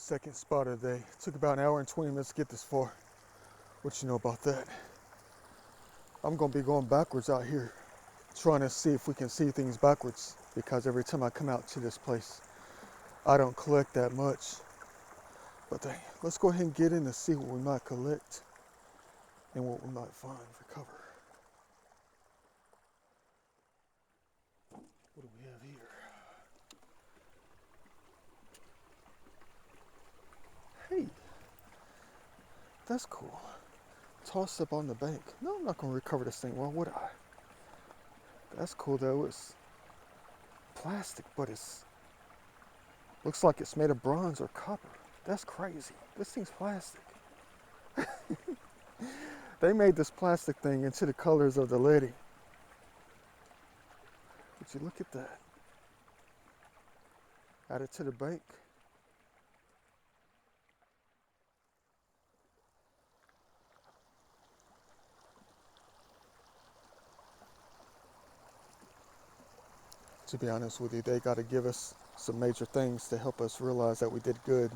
second spot of the day. It took about an hour and 20 minutes to get this far. What you know about that? I'm gonna be going backwards out here, trying to see if we can see things backwards, because every time I come out to this place, I don't collect that much. But dang, let's go ahead and get in to see what we might collect and what we might find for cover. What do we have here? Hey, that's cool. Tossed up on the bank. No, I'm not gonna recover this thing. Well, would I? That's cool though. It's plastic, but it's looks like it's made of bronze or copper. That's crazy. This thing's plastic. They made this plastic thing into the colors of the lady. Would you look at that? Add it to the bank. To be honest with you, they got to give us some major things to help us realize that we did good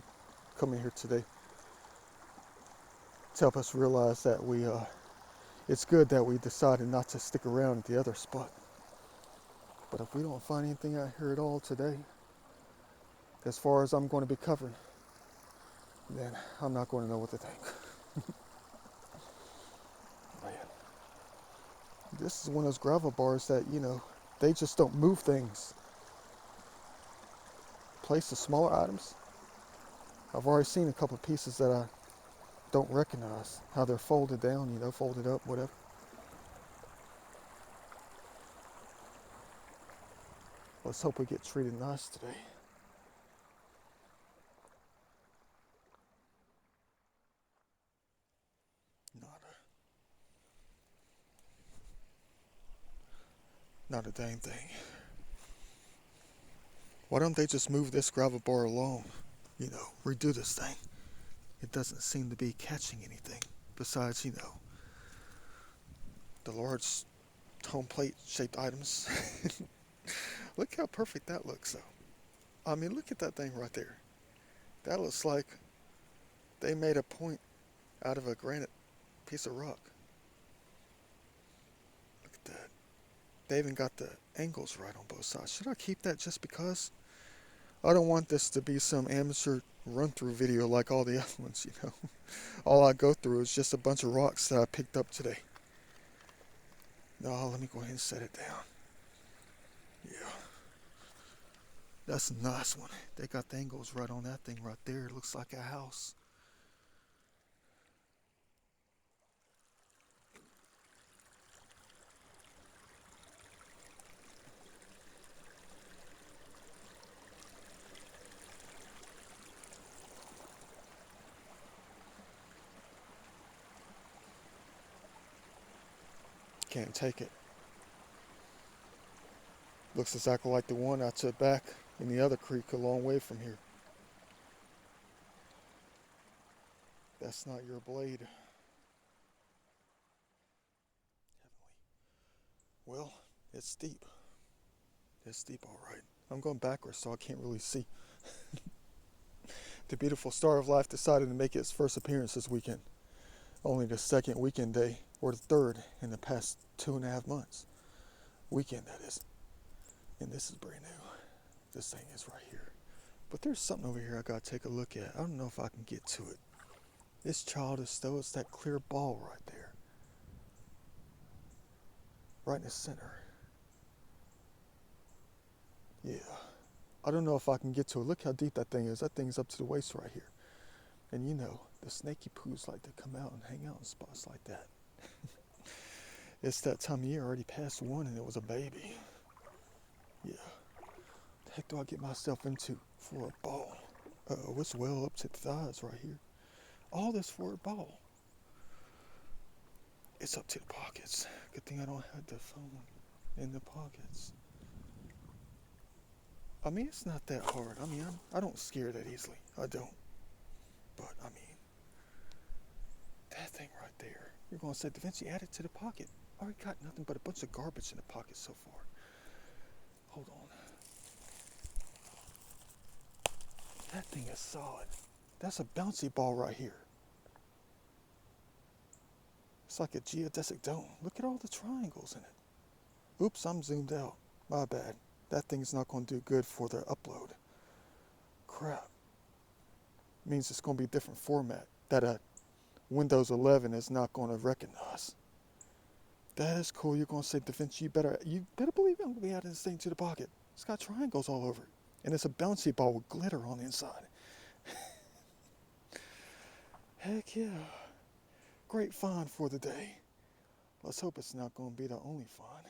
coming here today. To help us realize that it's good that we decided not to stick around at the other spot. But if we don't find anything out here at all today, as far as I'm going to be covering, then I'm not going to know what to think. Man, this is one of those gravel bars that, they just don't move things. Place the smaller items. I've already seen a couple of pieces that I don't recognize, how they're folded down, folded up, whatever. Let's hope we get treated nice today. Not a dang thing. Why don't they just move this gravel bar along? Redo this thing. It doesn't seem to be catching anything besides, the large home plate shaped items. Look how perfect that looks though. I mean, look at that thing right there. That looks like they made a point out of a granite piece of rock. Look at that. They even got the angles right on both sides. Should I keep that just because? I don't want this to be some amateur run-through video like all the other ones, All I go through is just a bunch of rocks that I picked up today. No, let me go ahead and set it down. Yeah. That's a nice one. They got the angles right on that thing right there. It looks like a house. Can't take it. Looks exactly like the one I took back in the other creek a long way from here. That's not your blade. Heavenly. Well, it's steep. It's steep, all right. I'm going backwards, so I can't really see. The beautiful Star of Life decided to make its first appearance this weekend. Only the second weekend day, or the third in the past 2.5 months. Weekend, that is. And this is brand new. This thing is right here. But there's something over here I gotta take a look at. I don't know if I can get to it. It's childish though. It's that clear ball right there. Right in the center. Yeah. I don't know if I can get to it. Look how deep that thing is. That thing's up to the waist right here. And the snaky poos like to come out and hang out in spots like that. It's that time of year, already past one, and it was a baby. Yeah. The heck do I get myself into for a ball? It's well up to the thighs right here. All this for a ball. It's up to the pockets. Good thing I don't have the phone in the pockets. I mean, it's not that hard. I mean, I don't scare that easily. I don't. But, I mean, that thing right there. You're going to say, Da Vinci, add it to the pocket. I already got nothing but a bunch of garbage in the pocket so far. Hold on. That thing is solid. That's a bouncy ball right here. It's like a geodesic dome. Look at all the triangles in it. Oops, I'm zoomed out. My bad. That thing's not going to do good for the upload. Crap. Means it's going to be a different format that a Windows 11 is not going to recognize. That is cool. You're going to say, DaVinci, you better believe I'm going to be adding this thing to the pocket. It's got triangles all over it. And it's a bouncy ball with glitter on the inside. Heck yeah. Great find for the day. Let's hope it's not going to be the only find.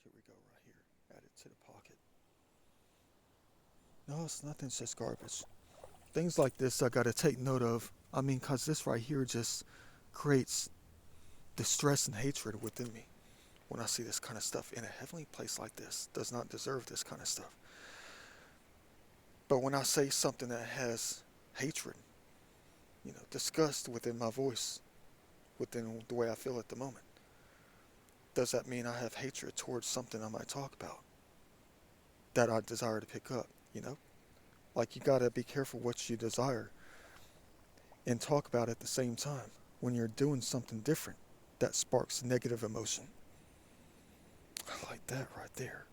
Here we go, right here. Add it to the pocket. No, it's nothing. It's just garbage. Things like this I got to take note of. I mean, because this right here just creates distress and hatred within me when I see this kind of stuff in a heavenly place like this. Does not deserve this kind of stuff. But when I say something that has hatred, disgust within my voice, within the way I feel at the moment, does that mean I have hatred towards something I might talk about that I desire to pick up, Like, you gotta be careful what you desire and talk about at the same time when you're doing something different that sparks negative emotion. I like that right there.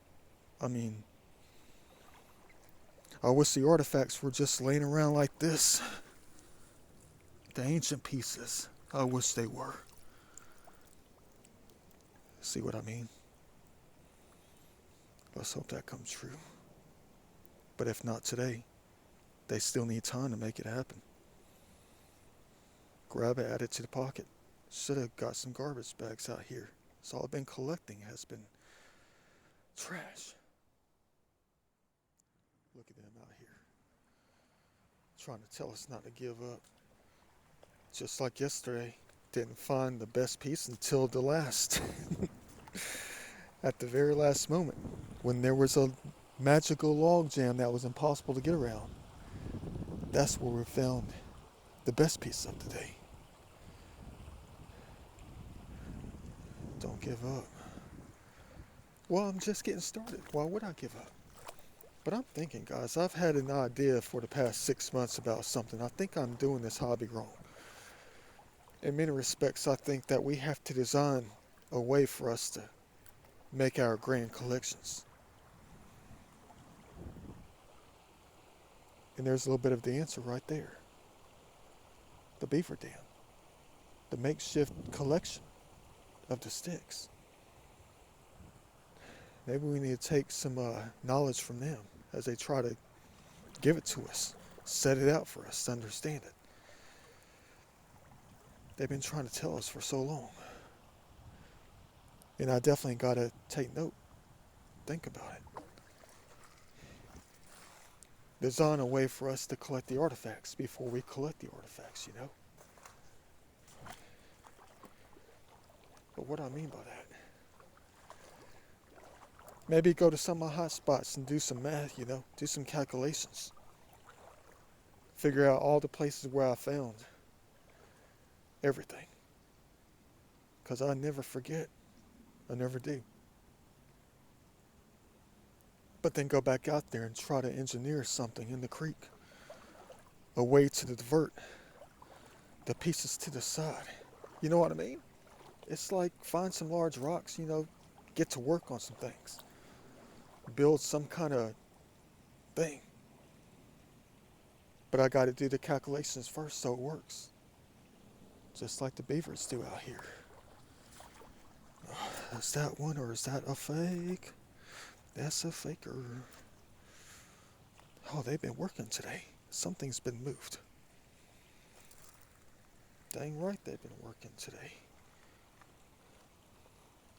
I mean, I wish the artifacts were just laying around like this. The ancient pieces, I wish they were. See what I mean? Let's hope that comes true. But if not today, they still need time to make it happen. Grab it, add it to the pocket. Should have got some garbage bags out here. So all I've been collecting has been trash. Look at them out here, trying to tell us not to give up. Just like yesterday, didn't find the best piece until the last. At the very last moment, when there was a magical log jam that was impossible to get around. That's where we found the best piece of the day. Don't give up. Well, I'm just getting started. Why would I give up? But I'm thinking, guys, I've had an idea for the past 6 months about something. I think I'm doing this hobby wrong. In many respects, I think that we have to design a way for us to make our grand collections. And there's a little bit of the answer right there. The beaver dam. The makeshift collection of the sticks. Maybe we need to take some knowledge from them as they try to give it to us, set it out for us to understand it. They've been trying to tell us for so long. And I definitely got to take note. Think about it. Design a way for us to collect the artifacts before we collect the artifacts, But what do I mean by that? Maybe go to some of my hot spots and do some math, do some calculations. Figure out all the places where I found everything. Because I never forget. I never do. But then go back out there and try to engineer something in the creek. A way to divert the pieces to the side. You know what I mean? It's like find some large rocks, get to work on some things. Build some kind of thing. But I got to do the calculations first so it works. Just like the beavers do out here. Is that one or is that a fake? That's a faker. Oh, they've been working today. Something's been moved. Dang right they've been working today.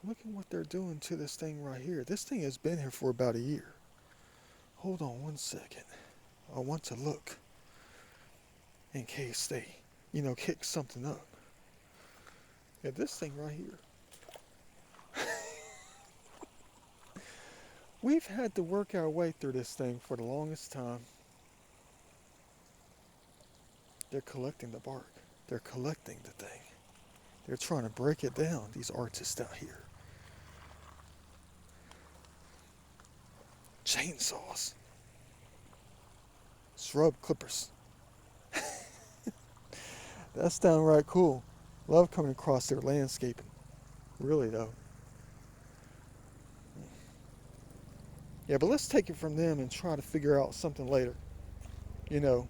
Look at what they're doing to this thing right here. This thing has been here for about a year. Hold on one second. I want to look in case they, kick something up. Yeah, this thing right here. We've had to work our way through this thing for the longest time. They're collecting the bark. They're collecting the thing. They're trying to break it down, these artists out here. Chainsaws. just rub clippers. That's downright cool. Love coming across their landscaping. Really though. Yeah, but let's take it from them and try to figure out something later. You know,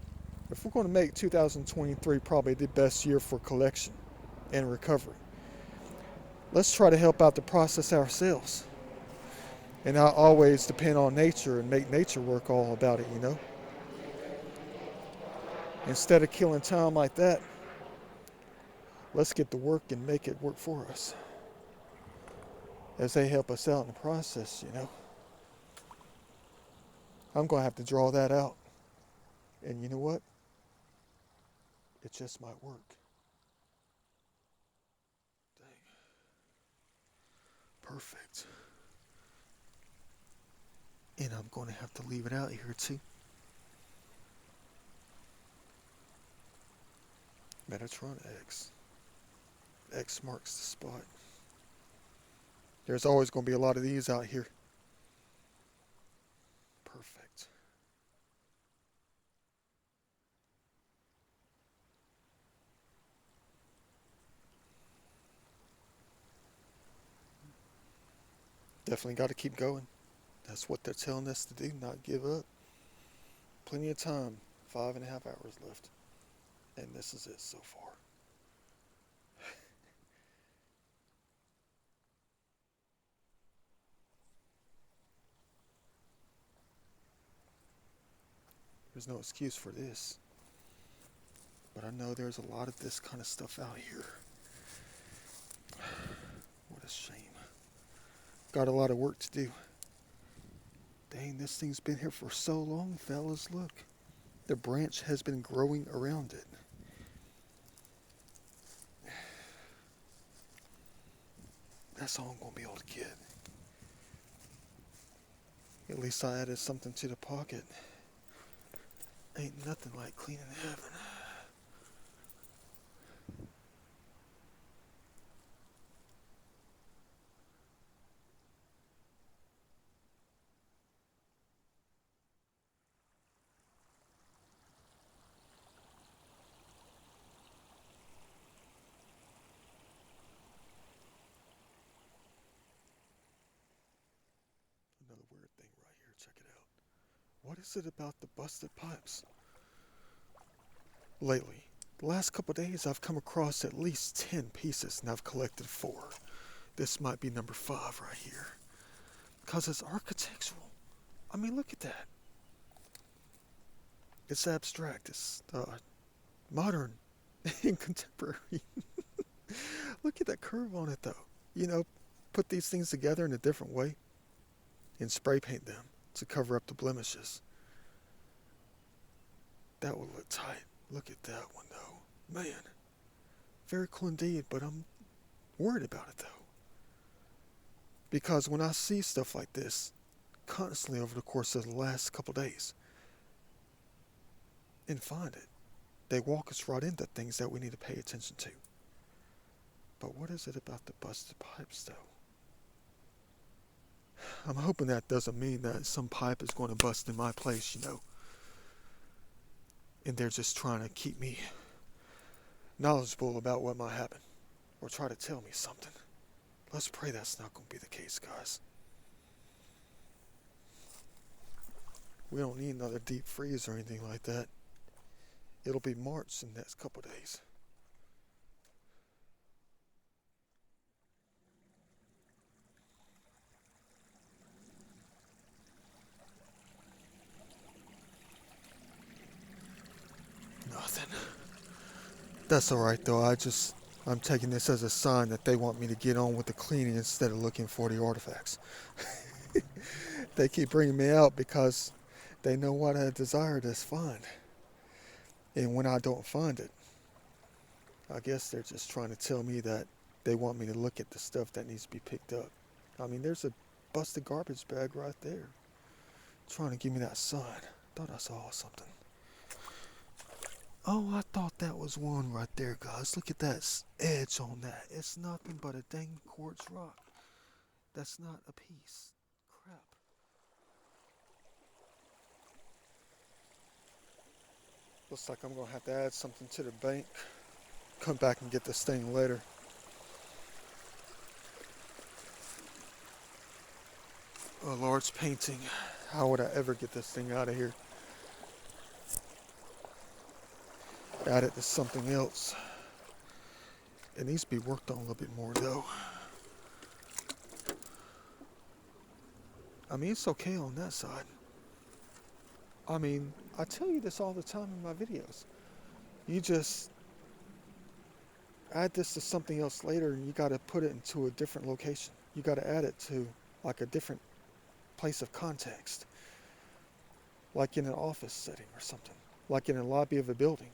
if we're going to make 2023 probably the best year for collection and recovery, let's try to help out the process ourselves. And not always depend on nature and make nature work all about it, you know? Instead of killing time like that, let's get to work and make it work for us. As they help us out in the process, you know? I'm going to have to draw that out. And you know what? It just might work. Dang. Perfect. And I'm going to have to leave it out here too. Metatron X. X marks the spot. There's always going to be a lot of these out here. Perfect. Definitely got to keep going. That's what they're telling us to do, not give up. Plenty of time. 5.5 hours left. And this is it so far. There's no excuse for this. But I know there's a lot of this kind of stuff out here. What a shame. Got a lot of work to do. Dang, this thing's been here for so long, fellas. Look. The branch has been growing around it. That's all I'm going to be able to get. At least I added something to the pocket. Ain't nothing like cleaning heaven. Another weird thing right here. Check it out. What is it about the busted pipes? Lately, the last couple of days I've come across at least 10 pieces and I've collected 4. This might be number 5 right here. Because it's architectural. I mean, look at that. It's abstract. It's modern and contemporary. Look at that curve on it though. You know, put these things together in a different way and spray paint them to cover up the blemishes. That would look tight. Look at that one though. Man, very cool indeed, but I'm worried about it though. Because when I see stuff like this constantly over the course of the last couple days and find it, they walk us right into things that we need to pay attention to. But what is it about the busted pipes though? I'm hoping that doesn't mean that some pipe is going to bust in my place, you know. And they're just trying to keep me knowledgeable about what might happen. Or try to tell me something. Let's pray that's not going to be the case, guys. We don't need another deep freeze or anything like that. It'll be March in the next couple days. Nothing. That's alright though. I'm taking this as a sign that they want me to get on with the cleaning instead of looking for the artifacts. They keep bringing me out because they know what I desire to find. And when I don't find it, I guess they're just trying to tell me that they want me to look at the stuff that needs to be picked up. I mean, there's a busted garbage bag right there. Trying to give me that sign. Thought I saw something. Oh, I thought that was one right there, guys. Look at that edge on that. It's nothing but a dang quartz rock. That's not a piece. Crap. Looks like I'm gonna have to add something to the bank. Come back and get this thing later. A large painting. How would I ever get this thing out of here? Add it to something else. It needs to be worked on a little bit more though. I mean, it's okay on that side. I mean, I tell you this all the time in my videos. You just add this to something else later and you gotta put it into a different location. You gotta add it to like a different place of context. Like in an office setting or something. Like in a lobby of a building.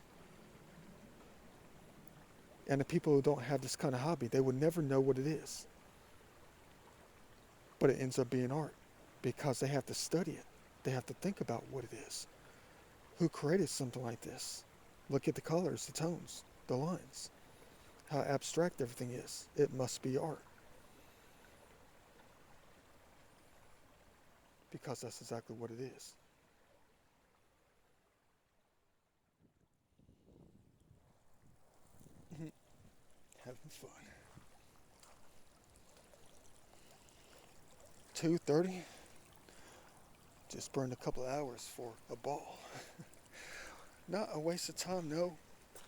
And the people who don't have this kind of hobby, they would never know what it is. But it ends up being art because they have to study it. They have to think about what it is. Who created something like this? Look at the colors, the tones, the lines. How abstract everything is. It must be art. Because that's exactly what it is. Having fun. 2:30. Just burned a couple of hours for a ball. Not a waste of time, no.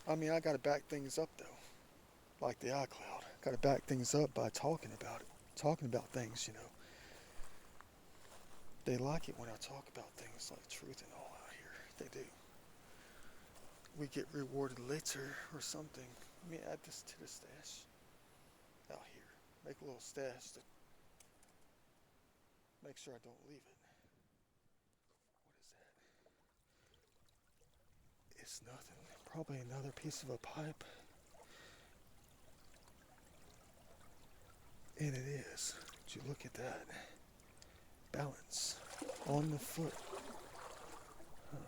I mean, I gotta back things up though. Like the iCloud. Gotta back things up by talking about it. Talking about things, you know. They like it when I talk about things like truth and all out here. They do. We get rewarded later or something. Let me add this to the stash. Out here. Make a little stash to make sure I don't leave it. What is that? It's nothing. Probably another piece of a pipe. And it is. Would you look at that? Balance on the foot. Huh.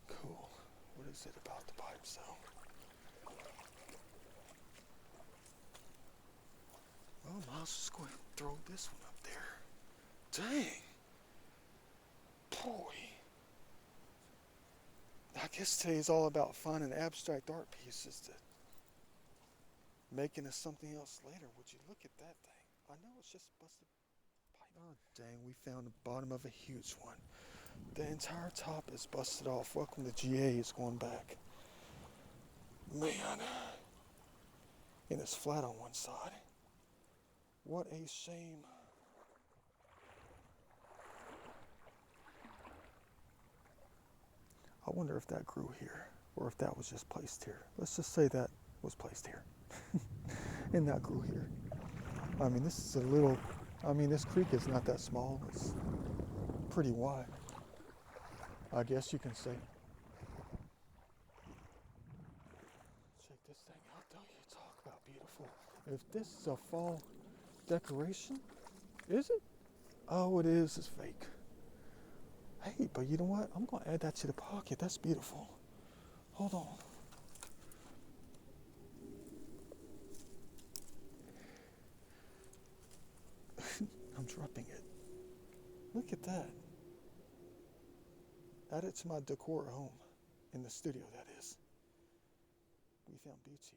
Cool. What is it about the pipes though? Well, Miles is going to throw this one up there. Dang. Boy. I guess today's all about finding abstract art pieces to make into something else later. Would you look at that thing? I know it's just busted pipe. Oh, dang, we found the bottom of a huge one. The entire top is busted off. Welcome to GA is going back. Man. And it's flat on one side. What a shame. I wonder if that grew here or if that was just placed here. Let's just say that was placed here. And that grew here. I mean, this is a little, this creek is not that small. It's pretty wide, I guess you can say. Check this thing out though. You talk about beautiful. If this is a fall decoration, is it? Oh, it is. It's fake. Hey, but you know what? I'm going to add that to the pocket. That's beautiful. Hold on. I'm dropping it. Look at that. Add it to my decor at home. In the studio, that is. We found beauty.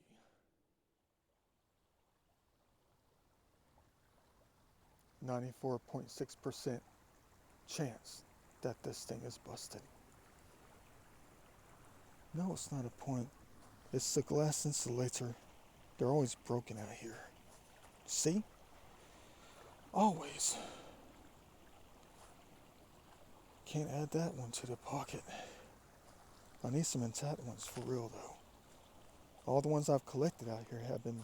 .6% chance that this thing is busted. No, it's not a point. It's the glass insulator. They're always broken out here. See? Always. Can't add that one to the pocket. I need some intact ones for real though. All the ones I've collected out here have been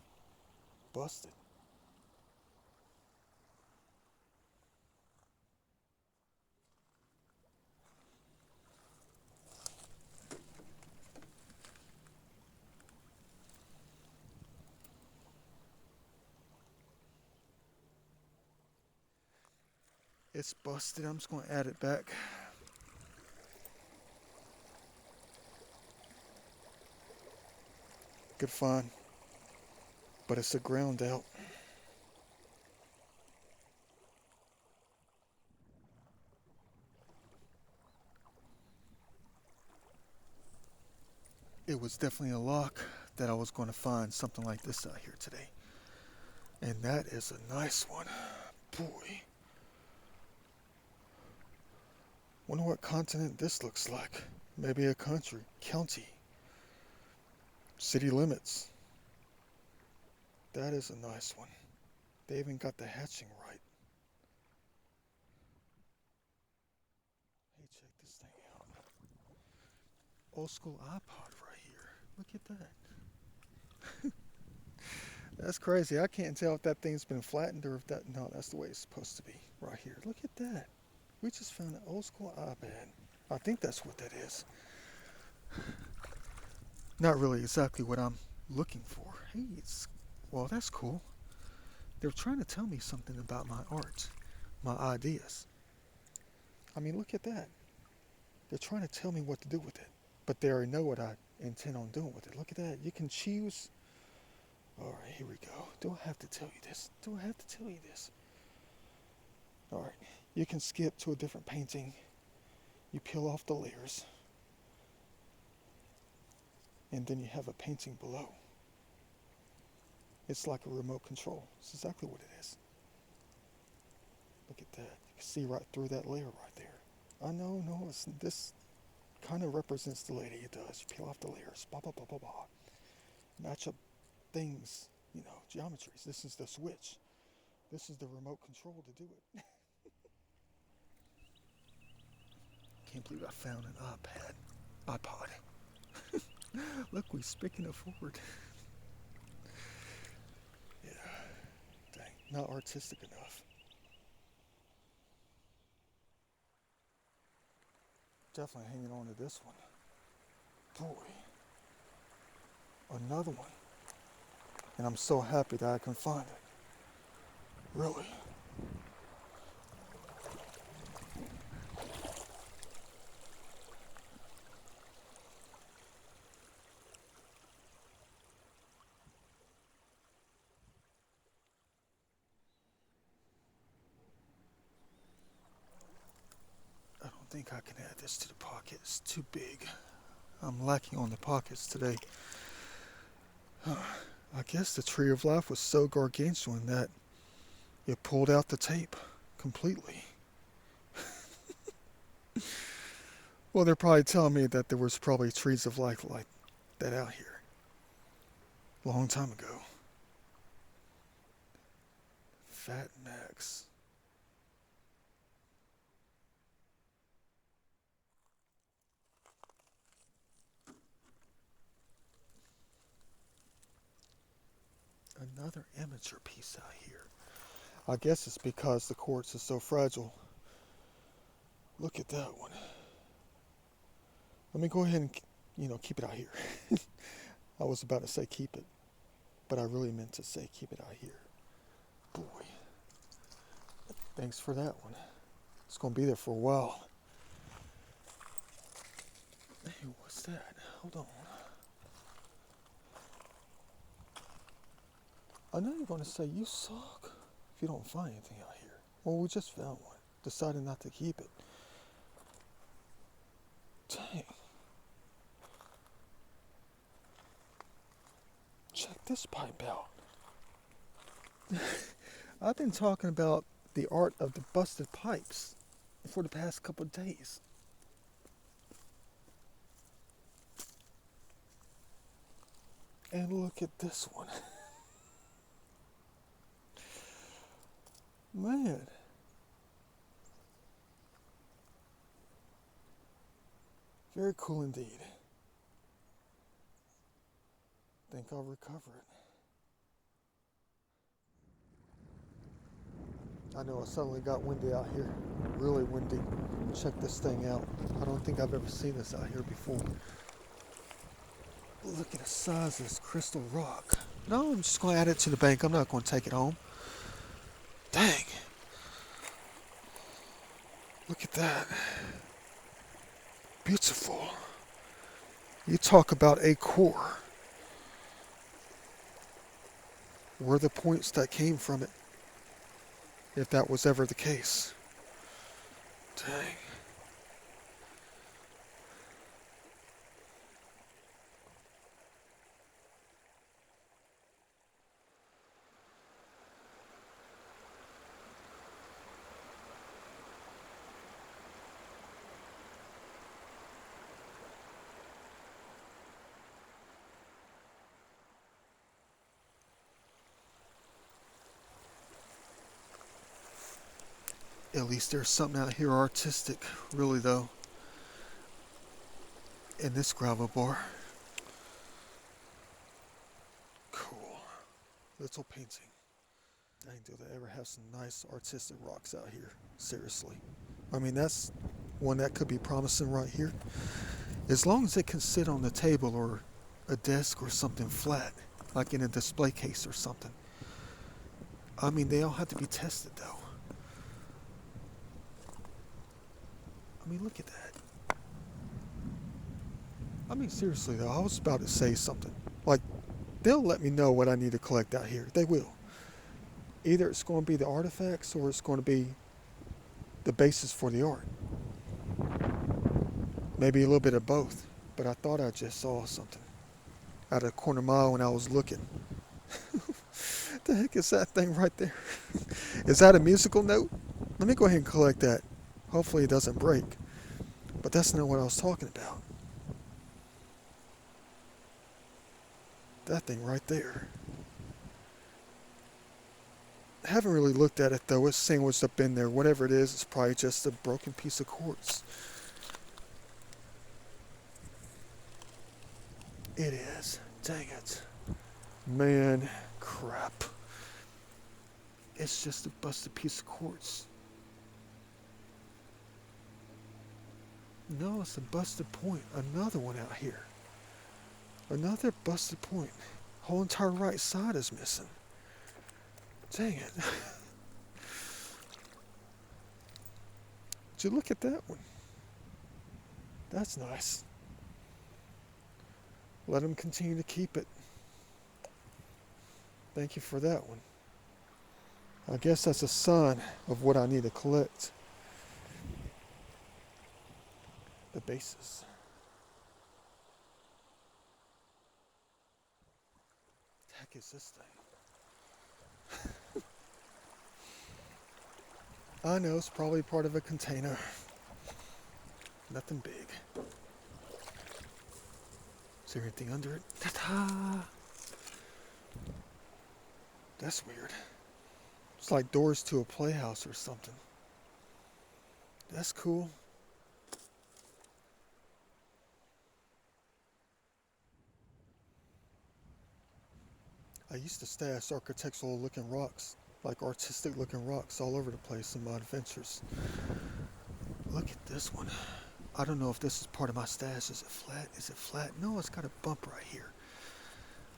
busted. It's busted. I'm just going to add it back. Good find. But it's a ground out. it was definitely a lock that I was going to find something like this out here today. And that is a nice one. Boy. Wonder what continent this looks like. Maybe a country, county, city limits. That is a nice one. They even got the hatching right. Hey, check this thing out. Old school iPod right here. Look at that. That's crazy. I can't tell if that thing's been flattened or if that... No, that's the way it's supposed to be. Right here. Look at that. We just found an old school iPad. I think that's what that is. Not really exactly what I'm looking for. Hey, it's... Well, that's cool. They're trying to tell me something about my art, my ideas. I mean, look at that. They're trying to tell me what to do with it. But they already know what I intend on doing with it. Look at that. You can choose... Alright, here we go. Do I have to tell you this? Do I have to tell you this? Alright, you can skip to a different painting. You peel off the layers. And then you have a painting below. It's like a remote control. It's exactly what it is. Look at that. You can see right through that layer right there. I know, no, this kind of represents the lady. It does. You peel off the layers. Blah, blah, blah, blah, blah. Match up things, you know, geometries. This is the switch. This is the remote control to do it. Can't believe I found an iPod. Look, we're speaking it forward. Yeah, dang, not artistic enough. Definitely hanging on to this one. Boy, another one. And I'm so happy that I can find it. Really. I don't think I can add this to the pocket. It's too big. I'm lacking on the pockets today. I guess the Tree of Life was so gargantuan that it pulled out the tape completely. Well, they're probably telling me that there was probably trees of life like that out here a long time ago. Fat Max. Another amateur piece out here. I guess it's because the quartz is so fragile. Look at that one. Let me go ahead and, keep it out here. I was about to say keep it, but I really meant to say keep it out here. Boy. Thanks for that one. It's going to be there for a while. Hey, what's that? Hold on. I know you're going to say you suck if you don't find anything out here. Well, we just found one. Decided not to keep it. Dang. Check this pipe out. I've been talking about the art of the busted pipes for the past couple of days. And look at this one. Man. Very cool indeed. Think I'll recover it. I know it suddenly got windy out here. Really windy. Check this thing out. I don't think I've ever seen this out here before. Look at the size of this crystal rock. No, I'm just going to add it to the bank. I'm not going to take it home. Dang. Look at that. Beautiful. You talk about a core. Were the points that came from it, if that was ever the case. Dang. At least there's something out here artistic, really though, in this gravel bar. Cool. Little painting. Dang, do they ever have some nice artistic rocks out here? Seriously. I mean, that's one that could be promising right here. As long as it can sit on the table or a desk or something flat, like in a display case or something. I mean, they all have to be tested though. I mean, look at that. I mean, seriously though, I was about to say something. Like, they'll let me know what I need to collect out here. They will. Either it's going to be the artifacts or it's going to be the basis for the art. Maybe a little bit of both. But I thought I just saw something out of the corner of my eye when I was looking. What the heck is that thing right there? Is that a musical note? Let me go ahead and collect that. Hopefully it doesn't break. But that's not what I was talking about. That thing right there. I haven't really looked at it though. It's sandwiched up in there. Whatever it is, it's probably just a broken piece of quartz. It is. Dang it. Man, crap. It's just a busted piece of quartz. No, it's a busted point. Another one out here. Another busted point. Whole entire right side is missing. Dang it. Did you look at that one? That's nice. Let them continue to keep it. Thank you for that one. I guess that's a sign of what I need to collect. The bases. The heck is this thing? I know it's probably part of a container. Nothing big. Is there anything under it? Ta-da! That's weird. It's like doors to a playhouse or something. That's cool. I used to stash architectural looking rocks, like artistic looking rocks all over the place in my adventures. Look at this one. I don't know if this is part of my stash. Is it flat? Is it flat? No, it's got a bump right here.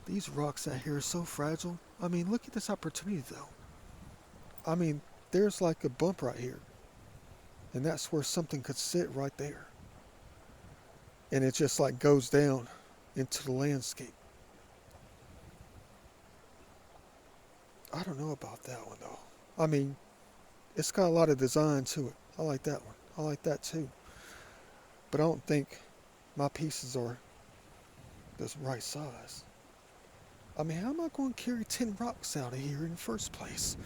These rocks out here are so fragile. I mean, look at this opportunity though. I mean, there's like a bump right here. And that's where something could sit right there. And it just like goes down into the landscape. I don't know about that one though. I mean, it's got a lot of design to it. I like that one. I like that too. But I don't think my pieces are the right size. I mean, how am I going to carry 10 rocks out of here in the first place?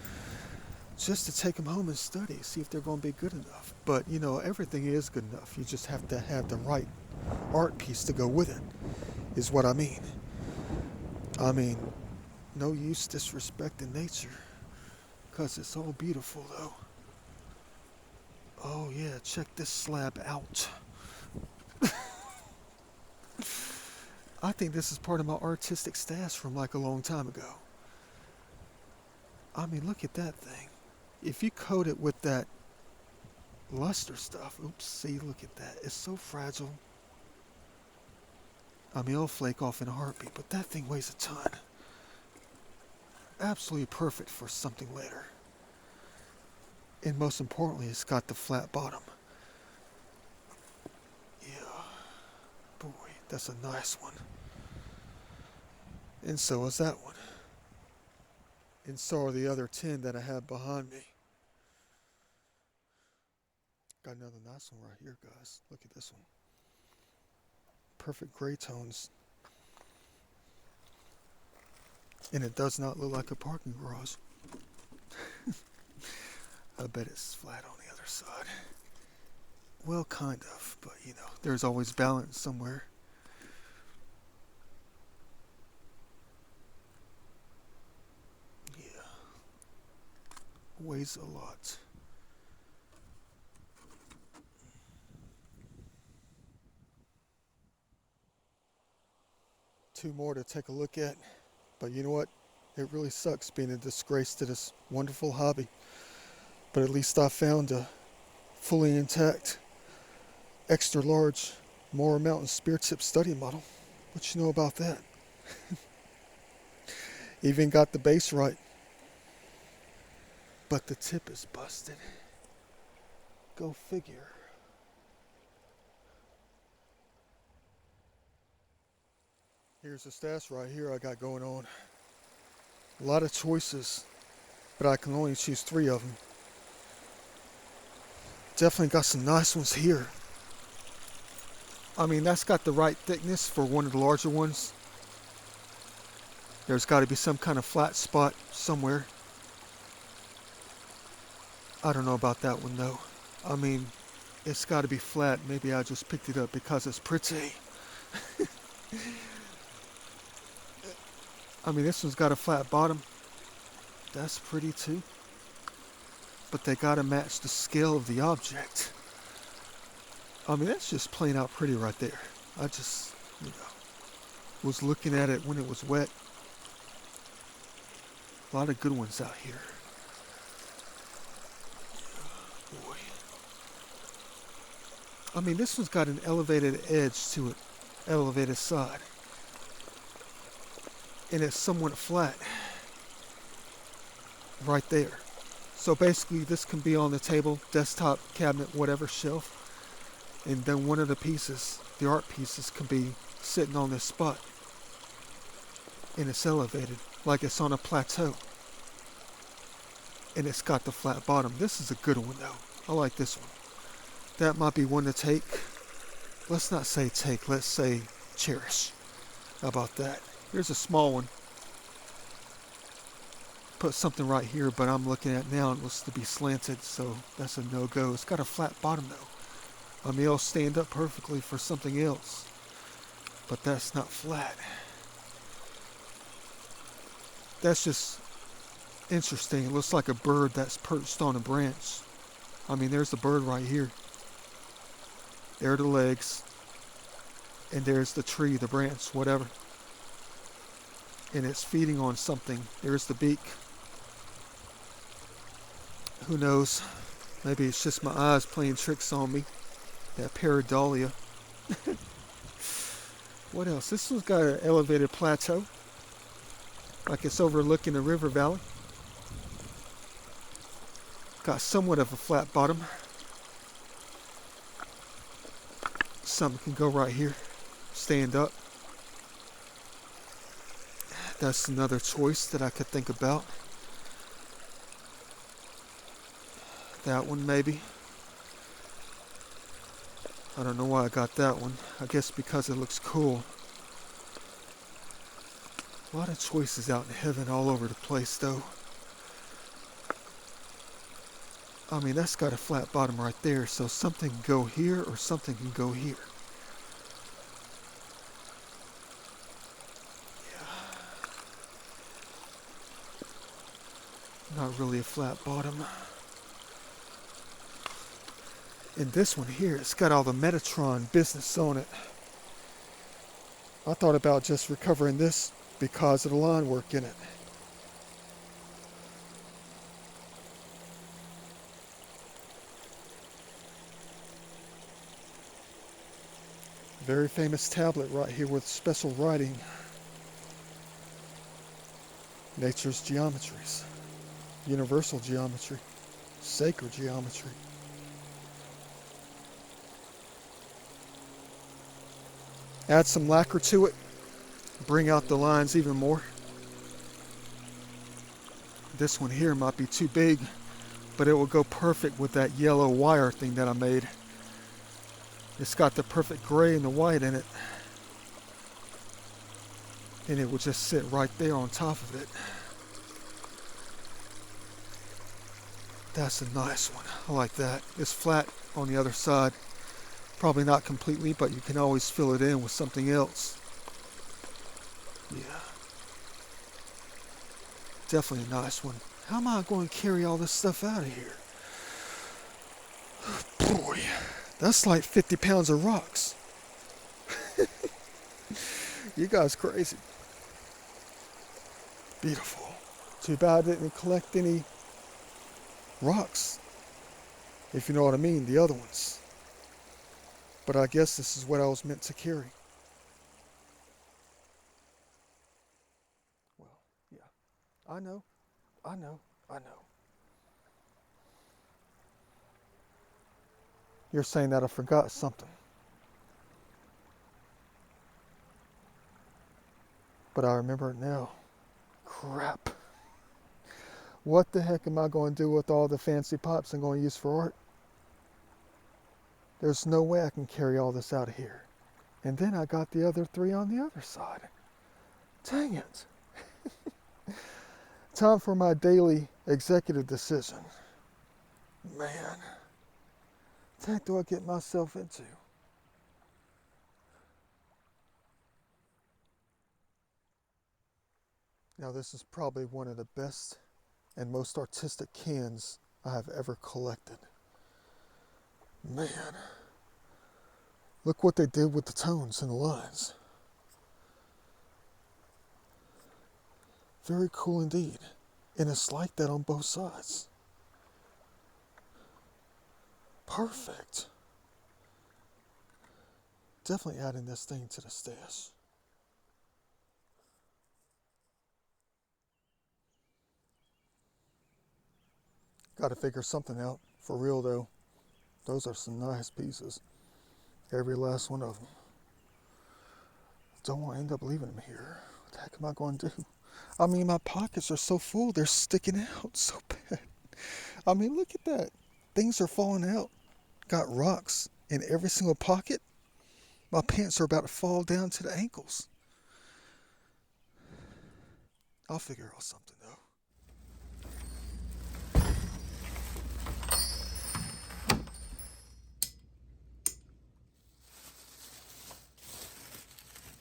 Just to take them home and study, see if they're going to be good enough. But, you know, everything is good enough. You just have to have the right art piece to go with it, is what I mean. I mean, no use disrespecting nature, because it's all beautiful, though. Oh, yeah, check this slab out. I think this is part of my artistic stash from like a long time ago. I mean, look at that thing. If you coat it with that luster stuff, oops, see, look at that. It's so fragile. I mean, it'll flake off in a heartbeat, but that thing weighs a ton. Absolutely perfect for something later. And most importantly, it's got the flat bottom. Yeah, boy, that's a nice one. And so is that one. And so are the other 10 that I have behind me. Got another nice one right here, guys. Look at this one. Perfect gray tones. And it does not look like a parking garage. I bet it's flat on the other side. Well, kind of, but you know, there's always balance somewhere. Yeah. Weighs a lot. two more to take a look at. But you know what? It really sucks being a disgrace to this wonderful hobby. But at least I found a fully intact, extra large Mora Mountain spear tip study model. What you know about that? Even got the base right. But the tip is busted. Go figure. Here's the stats right here I got going on. A lot of choices, but I can only choose 3 of them. Definitely got some nice ones here. I mean, that's got the right thickness for one of the larger ones. There's got to be some kind of flat spot somewhere. I don't know about that one though. I mean, it's got to be flat. Maybe I just picked it up because it's pretty. I mean, this one's got a flat bottom. That's pretty too. But they got to match the scale of the object. I mean, that's just plain out pretty right there. I just, was looking at it when it was wet. A lot of good ones out here. Boy. I mean, this one's got an elevated edge to it, elevated side. And it's somewhat flat. Right there. So basically, this can be on the table, desktop, cabinet, whatever shelf. And then one of the pieces, the art pieces, can be sitting on this spot. And it's elevated, like it's on a plateau. And it's got the flat bottom. This is a good one though. I like this one. That might be one to take. Let's not say take, let's say cherish. How about that? Here's a small one. Put something right here, but I'm looking at now and it looks to be slanted, so that's a no-go. It's got a flat bottom though. I mean, it'll stand up perfectly for something else. But that's not flat. That's just interesting. It looks like a bird that's perched on a branch. I mean, there's the bird right here. There are the legs. And there's the tree, the branch, whatever. And it's feeding on something. There's the beak. Who knows? Maybe it's just my eyes playing tricks on me. That pareidolia. What else? This one's got an elevated plateau. Like it's overlooking the river valley. Got somewhat of a flat bottom. Something can go right here. Stand up. That's another choice that I could think about. That one maybe. I don't know why I got that one. I guess because it looks cool. A lot of choices out in heaven all over the place though. I mean, that's got a flat bottom right there, so something can go here or something can go here. Yeah. Not really a flat bottom. And this one here, it's got all the Metatron business on it. I thought about just recovering this because of the line work in it. Very famous tablet right here with special writing. Nature's geometries. Universal geometry. Sacred geometry. Add some lacquer to it. Bring out the lines even more. This one here might be too big, but it will go perfect with that yellow wire thing that I made. It's got the perfect gray and the white in it. And it will just sit right there on top of it. That's a nice one. I like that. It's flat on the other side. Probably not completely, but you can always fill it in with something else. Yeah. Definitely a nice one. How am I going to carry all this stuff out of here? Boy, that's like 50 pounds of rocks. You guys crazy. Beautiful. Too bad I didn't collect any rocks, if you know what I mean, the other ones. But I guess this is what I was meant to carry. Well, yeah. I know. I know. You're saying that I forgot something. But I remember it now. Crap. What the heck am I going to do with all the fancy pops I'm going to use for art? There's no way I can carry all this out of here. And then I got the other 3 on the other side. Dang it. Time for my daily executive decision. Man, what the heck do I get myself into? Now this is probably one of the best and most artistic cans I have ever collected. Man, look what they did with the tones and the lines. Very cool indeed. And it's like that on both sides. Perfect. Definitely adding this thing to the stash. Got to figure something out. For real though. Those are some nice pieces. Every last one of them. Don't want to end up leaving them here. What the heck am I going to do? I mean, my pockets are so full, they're sticking out so bad. I mean, look at that. Things are falling out. Got rocks in every single pocket. My pants are about to fall down to the ankles. I'll figure out something though.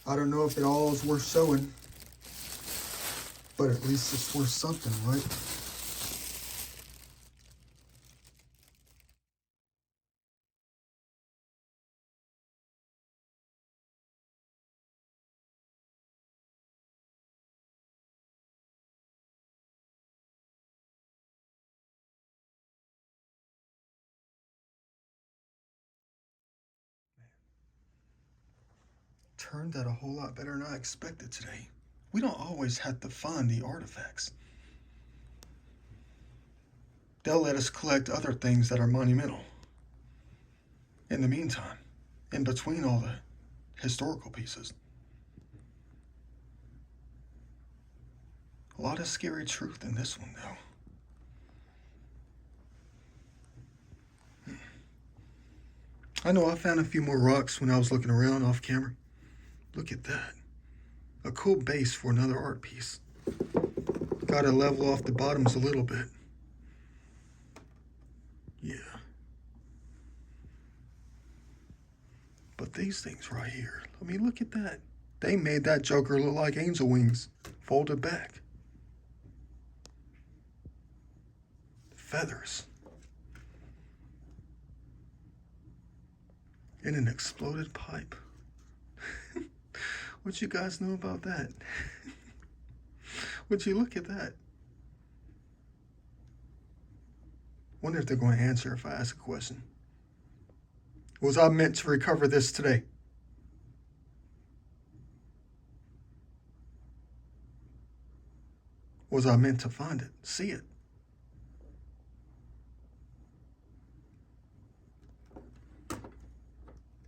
I don't know if it all is worth showing, but at least it's worth something, right? Turned out a whole lot better than I expected today. We don't always have to find the artifacts. They'll let us collect other things that are monumental. In the meantime, in between all the historical pieces. A lot of scary truth in this one, though. I know I found a few more rocks when I was looking around off camera. Look at that. A cool base for another art piece. Gotta level off the bottoms a little bit. Yeah. But these things right here, I mean, look at that. They made that Joker look like angel wings, folded back. Feathers. And an exploded pipe. What you guys know about that? Would you look at that? Wonder if they're going to answer if I ask a question. Was I meant to recover this today? Was I meant to find it, see it?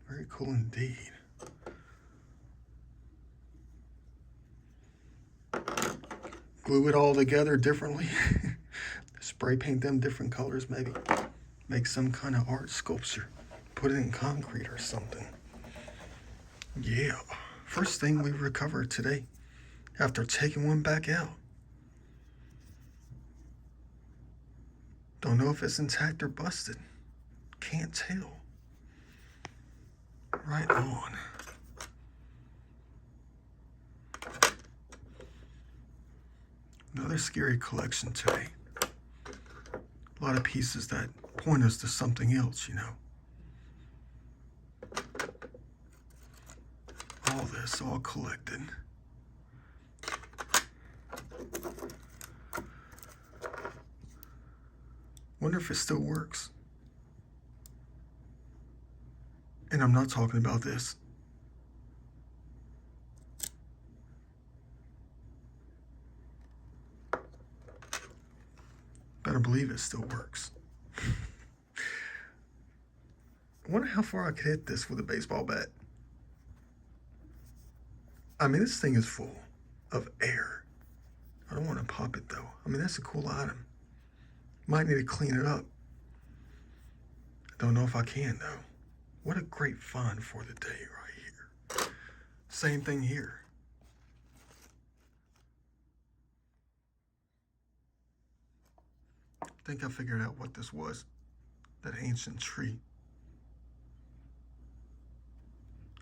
Very cool indeed. Glue it all together differently. Spray paint them different colors maybe. Make some kind of art sculpture. Put it in concrete or something. Yeah. First thing we recovered today after taking one back out. Don't know if it's intact or busted. Can't tell. Right on. Another scary collection today. A lot of pieces that point us to something else, you know. all this all collected. Wonder if it still works. And I'm not talking about this. Better believe it still works. I wonder how far I could hit this with a baseball bat. I mean, this thing is full of air. I don't want to pop it though. I mean, that's a cool item. Might need to clean it up. I don't know if I can though. What a great find for the day right here. Same thing here. I think I figured out what this was. That ancient tree.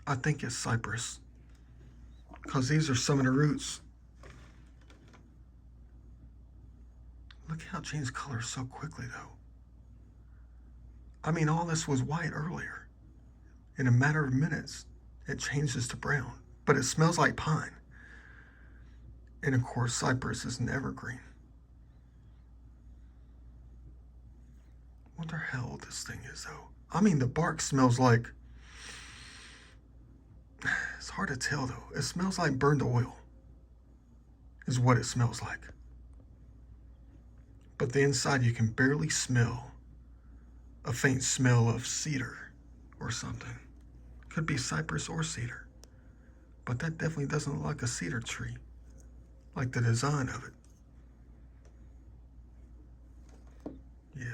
I think it's cypress. Because these are some of the roots. Look how it changed color so quickly though. I mean, all this was white earlier. In a matter of minutes, it changes to brown. But it smells like pine. And of course, cypress is an evergreen. Wonder how old this thing is though. I mean, the bark smells like, it's hard to tell though. It smells like burned oil is what it smells like. But the inside you can barely smell a faint smell of cedar or something. Could be cypress or cedar. But that definitely doesn't look like a cedar tree. Like the design of it. Yeah.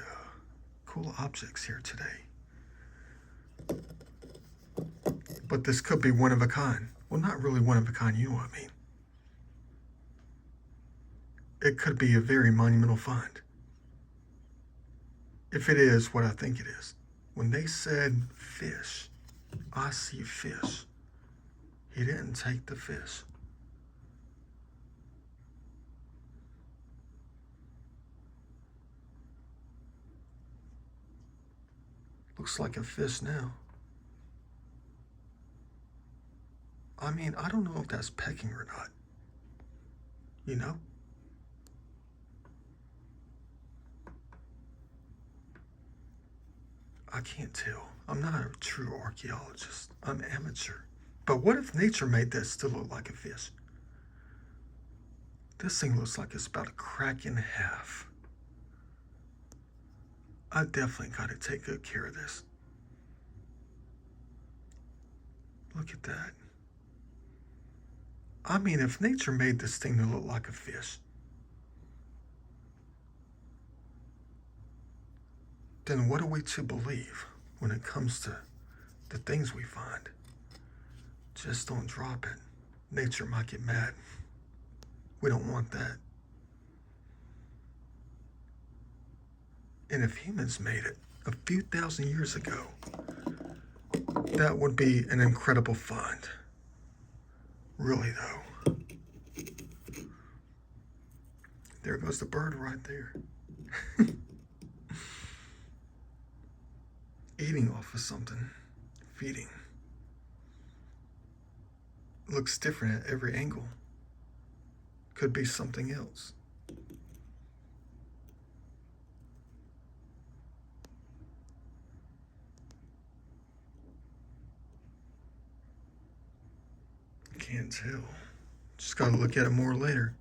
Cool objects here today. But this could be one of a kind. Well, not really one of a kind, you know what I mean. It could be a very monumental find. If it is what I think it is. When they said fish, I see fish. He didn't take the fish. Looks like a fish now. I mean, I don't know if that's pecking or not. You know? I can't tell. I'm not a true archaeologist. I'm amateur. But what if nature made that still look like a fish? This thing looks like it's about to crack in half. I definitely got to take good care of this. Look at that. I mean, if nature made this thing to look like a fish, then what are we to believe when it comes to the things we find? Just don't drop it. Nature might get mad. We don't want that. And if humans made it a few thousand years ago, that would be an incredible find. Really, though. There goes the bird right there. Eating off of something. Feeding. Looks different at every angle. Could be something else. Can't tell. Just gotta look at it more later.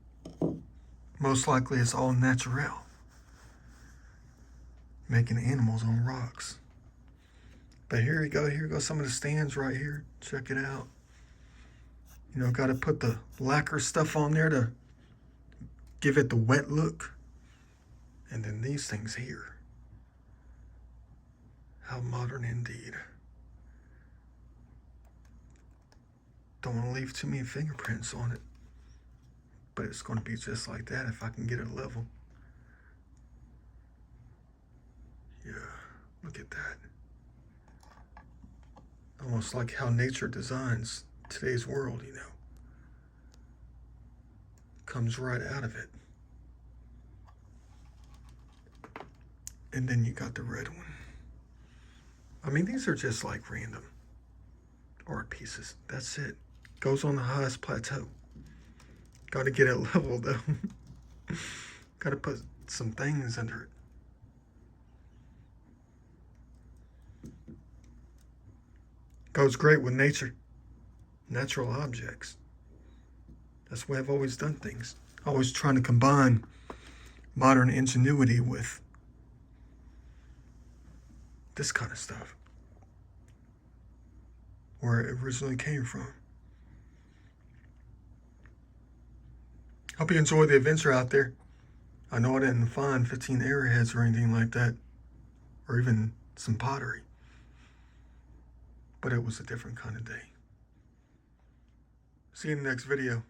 Most likely it's all natural. Making animals on rocks. But here you go, here go some of the stands right here. Check it out. You know, gotta put the lacquer stuff on there to give it the wet look. And then these things here. How modern indeed. Don't want to leave too many fingerprints on it. But it's going to be just like that if I can get it level. Yeah, look at that. Almost like how nature designs today's world, you know. Comes right out of it. And then you got the red one. I mean, these are just like random art pieces. That's it. Goes on the highest plateau. Got to get it level though. Got to put some things under it. Goes great with nature, natural objects. That's the way I've always done things. Always trying to combine modern ingenuity with this kind of stuff. Where it originally came from. Hope you enjoyed the adventure out there. I know I didn't find 15 arrowheads or anything like that, or even some pottery, but it was a different kind of day. See you in the next video.